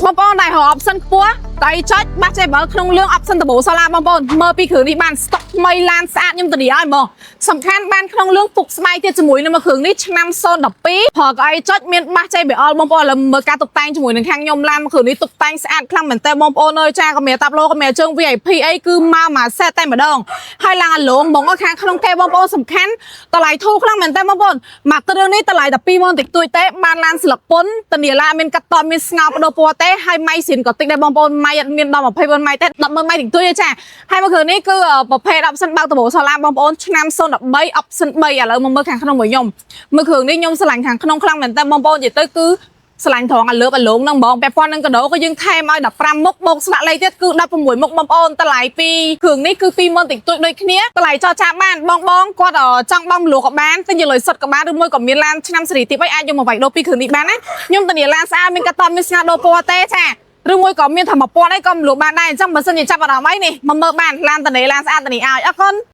បងប្អូនដែលរក option ខ្ពស់តើចុចបាច់ចេះបើក្នុងរឿង option ដំបូងសាឡាបងប្អូនមើលពីគ្រឿងនេះបាន stock ថ្មីឡានស្អាតខ្ញុំធានាឲ្យហ្មងសំខាន់បានក្នុងរឿងពុកស្បែកទៀតជាមួយនឹងគ្រឿងនេះឆ្នាំ012ព្រោះកៅអីចុចមានបាស JBL បងប្អូនឥឡូវមើលការតុបតែងជាមួយនឹងខាងខ្ញុំឡានគ្រឿងនេះតុបតែងស្អាតខ្លាំងមែនតើបងប្អូនអើយចាកាមេតាប់ឡូកាមេជើង VIP អីគឺមកមួយសេតតែម្ដងហើយឡើងអាឡងហ្មងខាងក្នុងគេបងប្អូនសំខាន់តម្លៃធូរខ្លាំងមែនតើបងប្អូនមកគ្រឿងនេះតម្លៃ120000តិចតួចទេបានឡានស្លឹកពុនធានាឡាមានកាត់តមានស្ងោបដោពណ៌ទេហើយម៉ៃស៊ីនក៏តិចដែរបងប្អូនម៉ៃអត់មានដល់24ម៉ៃទេ100000ម៉ៃតិចតួចទេចាហើយមកគ្រឿងនេះគឺប្រភេទ option បើកដំបូងសាឡាបងប្អូនឆ្នាំ013 option 3ឥឡូវមកមើលខាងក្នុងរបស់ខ្ញុំមើលគ្រឿងនេះខ្ញុំស្រឡាញ់ខាងក្នុងខ្លាំងមែនតើបងប្អូននិយាយទៅគឺស្រឡាញ់ត្រង់អាលើបអាឡងហ្នឹងហ្មងពាក់ព័ន្ធនឹងកដោក៏យើងថែមឲ្យ15មុខបូកស្លាកលេខទៀតគឺ16មុខបងប្អូនតម្លៃពីគ្រឿងនេះគឺ20000តិចតួចដូចគ្នាតម្លៃចរចាបានបងគាត់ចង់បងលក់ក៏បានទិញលុយសុទ្ធក៏បានឬមួយក៏មានឡានឆ្នាំសេរីទី3អាចយកមកវាយដូរពីគ្រឿងនេះបានណាខ្ញុំធានាឡានស្អាតមានកាត់តមានស្ងាត់ដូរពណ៌ទេចាឬមួយក៏មានថា1000អីក៏លក់បានដែរអញ្ចឹងបើសិនជាចាប់អារម្មណ៍អីនេះមកមើលបានឡានតនេឡានស្អាតតនេឲ្យអរគុណ